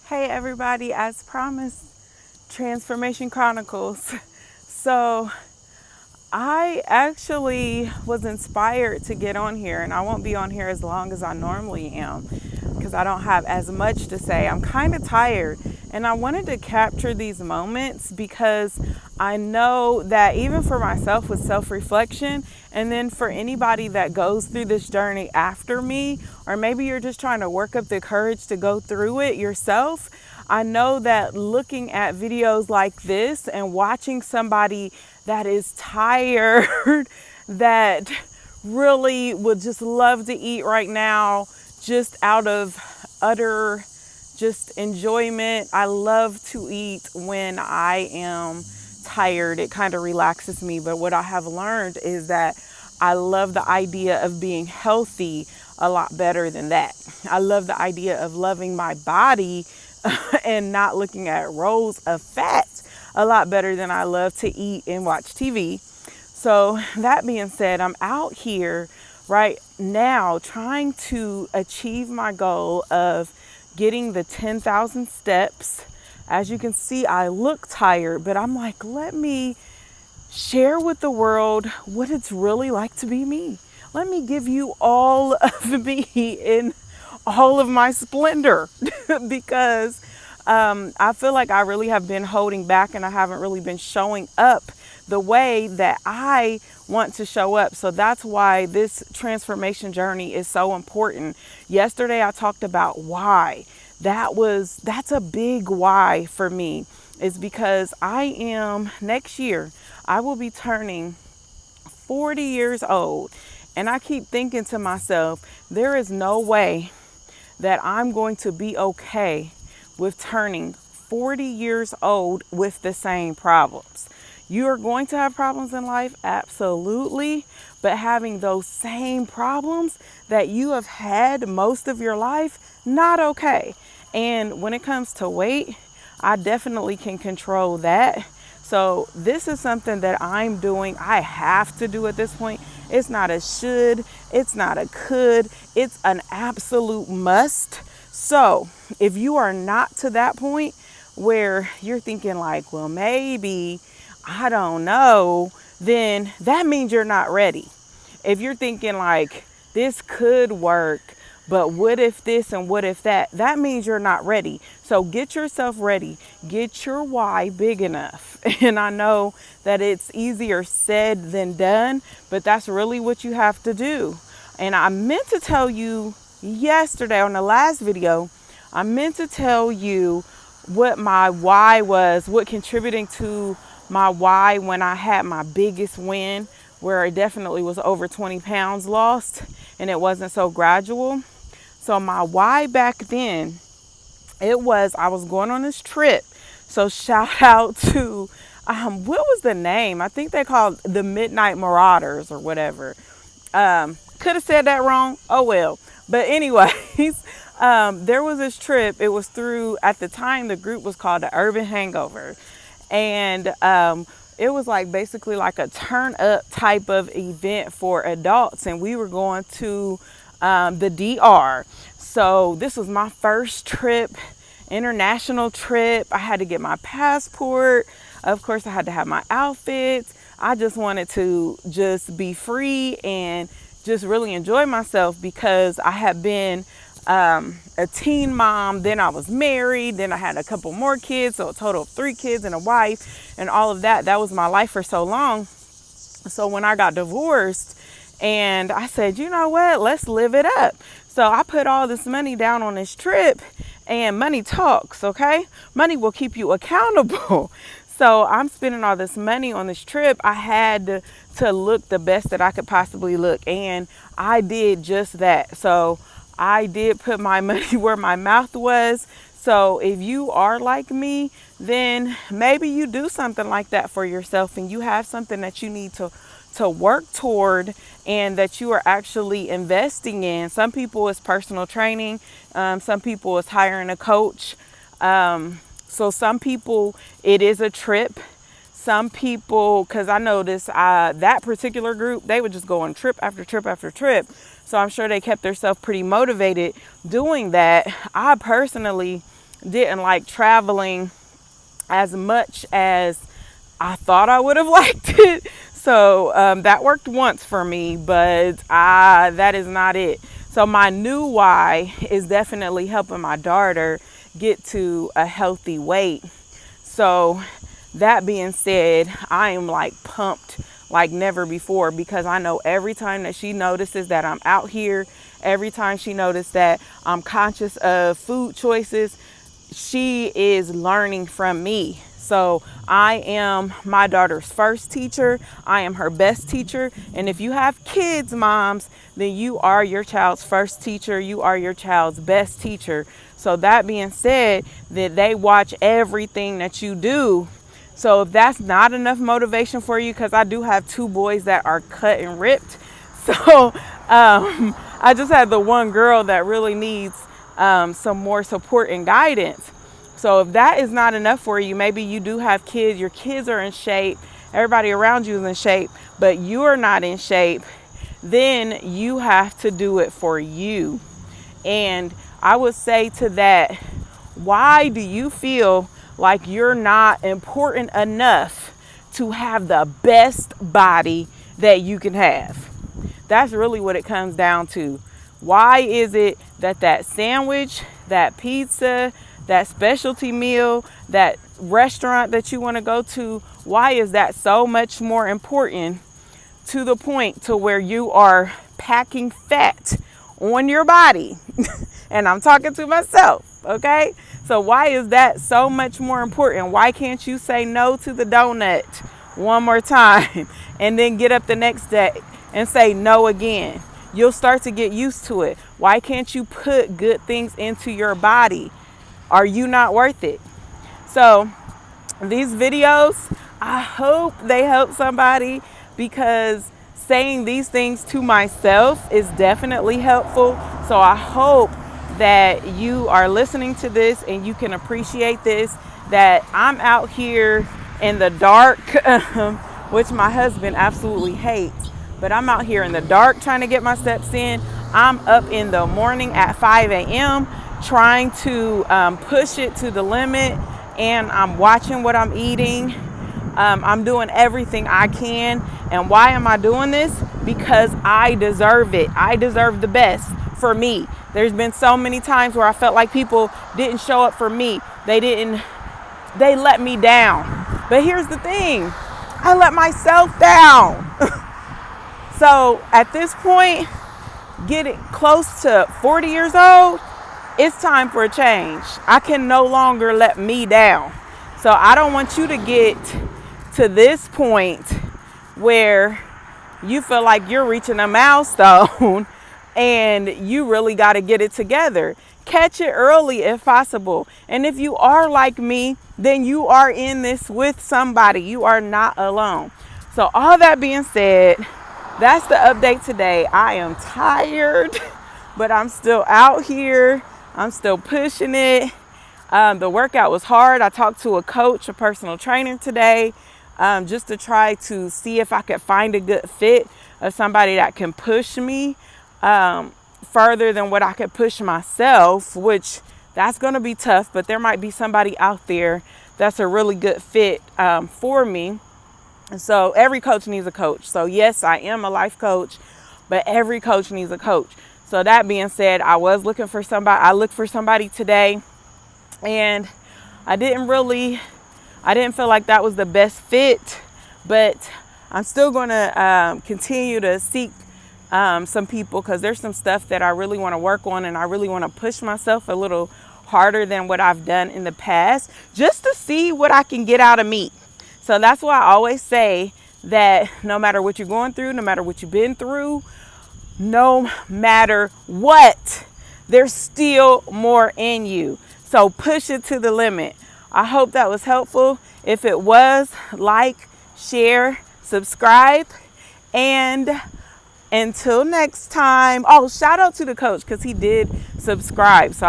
Hey everybody, as promised, Transformation Chronicles. So I actually was inspired to get on here, and I won't be on here as long as I normally am because I don't have as much to say. I'm kind of tired, and I wanted to capture these moments because I know that even for myself with self-reflection, and then for anybody that goes through this journey after me, or maybe you're just trying to work up the courage to go through it yourself, I know that looking at videos like this and watching somebody that is tired, that really would just love to eat right now, just out of utter just enjoyment. I love to eat when I am tired. It kind of relaxes me. But what I have learned is that I love the idea of being healthy a lot better than that. I love the idea of loving my body and not looking at rolls of fat a lot better than I love to eat and watch TV. So that being said, I'm out here right now trying to achieve my goal of getting the 10,000 steps. As you can see, I look tired, but I'm like, let me share with the world what it's really like to be me. Let me give you all of me in all of my splendor because I feel like I really have been holding back and I haven't really been showing up the way that I want to show up. So that's why this transformation journey is so important. Yesterday I talked about why. That's a big why for me, is because next year I will be turning 40 years old. And I keep thinking to myself, there is no way that I'm going to be okay with turning 40 years old with the same problems. You are going to have problems in life, absolutely, but having those same problems that you have had most of your life, not okay. And when it comes to weight, I definitely can control that. So this is something that I'm doing. I have to do at this point. It's not a should, it's not a could, it's an absolute must. So if you are not to that point where you're thinking like, well, maybe, I don't know, then that means you're not ready. If you're thinking like, this could work, but what if this and what if that, that means you're not ready. So get yourself ready. Get your why big enough. And I know that it's easier said than done, but that's really what you have to do. And I meant to tell you yesterday on the last video, I meant to tell you what my why was, what contributing to my why when I had my biggest win, where it definitely was over 20 pounds lost and it wasn't so gradual. So my why back then, I was going on this trip. So shout out to, what was the name? I think they called the Midnight Marauders or whatever. Could have said that wrong. Oh well. But anyways, there was this trip. It was through, at the time, the group was called the Urban Hangover. And it was like basically like a turn up type of event for adults. And we were going to the DR. So this was my first trip, international trip. I had to get my passport. Of course, I had to have my outfits. I just wanted to just be free and just really enjoy myself because I had been a teen mom, then I was married, then I had a couple more kids, so a total of 3 kids and a wife and all of that. That was my life for so long. So when I got divorced and I said, you know what, let's live it up. So I put all this money down on this trip, and money talks, okay? Money will keep you accountable. So I'm spending all this money on this trip. I had to look the best that I could possibly look, and I did just that. So I did put my money where my mouth was. So if you are like me, then maybe you do something like that for yourself and you have something that you need to work toward and that you are actually investing in. Some people it's personal training. Some people it's hiring a coach. So some people it is a trip. Some people, because I noticed that particular group, they would just go on trip after trip after trip. So I'm sure they kept themselves pretty motivated doing that. I personally didn't like traveling as much as I thought I would have liked it. So that worked once for me, but that is not it. So my new why is definitely helping my daughter get to a healthy weight. So that being said, I am like pumped like never before, because I know every time that she notices that I'm out here, every time she notices that I'm conscious of food choices, she is learning from me. So I am my daughter's first teacher. I am her best teacher. And if you have kids, moms, then you are your child's first teacher. You are your child's best teacher. So that being said, that they watch everything that you do. So if that's not enough motivation for you, because I do have 2 boys that are cut and ripped. So I just had the one girl that really needs some more support and guidance. So if that is not enough for you, maybe you do have kids, your kids are in shape, everybody around you is in shape, but you are not in shape, then you have to do it for you. And I would say to that, why do you feel like you're not important enough to have the best body that you can have? That's really what it comes down to. Why is it that that sandwich, that pizza, that specialty meal, that restaurant that you want to go to, why is that so much more important to the point to where you are packing fat on your body? And I'm talking to myself, okay? So why is that so much more important? Why can't you say no to the donut one more time and then get up the next day and say no again? You'll start to get used to it. Why can't you put good things into your body? Are you not worth it? So these videos, I hope they help somebody, because saying these things to myself is definitely helpful. So I hope that you are listening to this and you can appreciate this, that I'm out here in the dark, which my husband absolutely hates, but I'm out here in the dark trying to get my steps in. I'm up in the morning at 5 a.m. trying to push it to the limit, and I'm watching what I'm eating. I'm doing everything I can. And why am I doing this? Because I deserve it. I deserve the best for me. There's been so many times where I felt like people didn't show up for me. They let me down. But here's the thing, I let myself down. So at this point, getting close to 40 years old, it's time for a change. I can no longer let me down. So I don't want you to get to this point where you feel like you're reaching a milestone and you really got to get it together. Catch it early if possible. And if you are like me, then you are in this with somebody. You are not alone. So all that being said, that's the update today. I am tired, but I'm still out here. I'm still pushing it. The workout was hard. I talked to a coach, a personal trainer today, just to try to see if I could find a good fit of somebody that can push me further than what I could push myself, which that's going to be tough, but there might be somebody out there that's a really good fit for me. And so every coach needs a coach. So yes, I am a life coach, but every coach needs a coach. So that being said, I was looking for somebody. I looked for somebody today, and I didn't feel like that was the best fit, but I'm still going to continue to seek some people, because there's some stuff that I really want to work on, and I really want to push myself a little harder than what I've done in the past, just to see what I can get out of me. So that's why I always say that no matter what you're going through, no matter what you've been through, no matter what, there's still more in you. So push it to the limit. I hope that was helpful. If it was, like, share, subscribe, and until next time. Oh, shout out to the coach, because he did subscribe. So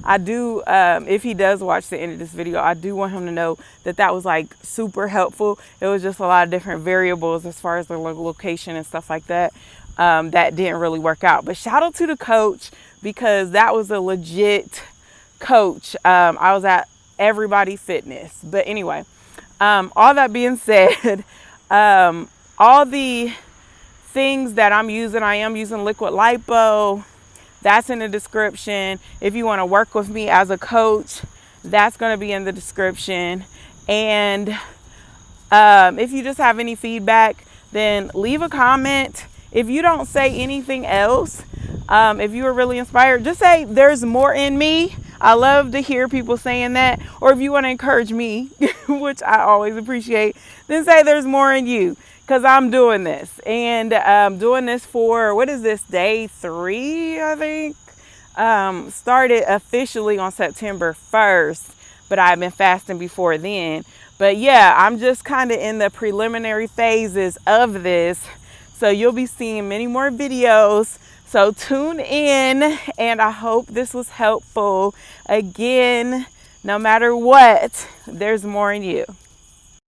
if he does watch the end of this video, I do want him to know that that was like super helpful. It was just a lot of different variables as far as the location and stuff like that. That didn't really work out. But shout out to the coach, because that was a legit coach. I was at Everybody Fitness. But anyway, all that being said, all the things that I am using liquid lipo. That's in the description. If you want to work with me as a coach, that's going to be in the description. And if you just have any feedback, then leave a comment. If you don't say anything else, if you were really inspired, just say there's more in me. I love to hear people saying that. Or if you want to encourage me, which I always appreciate, then say there's more in you. Because I'm doing this. And doing this for, what is this, day 3, I think? Started officially on September 1st. But I've been fasting before then. But yeah, I'm just kind of in the preliminary phases of this. So you'll be seeing many more videos. So tune in, and I hope this was helpful. Again, no matter what, there's more in you.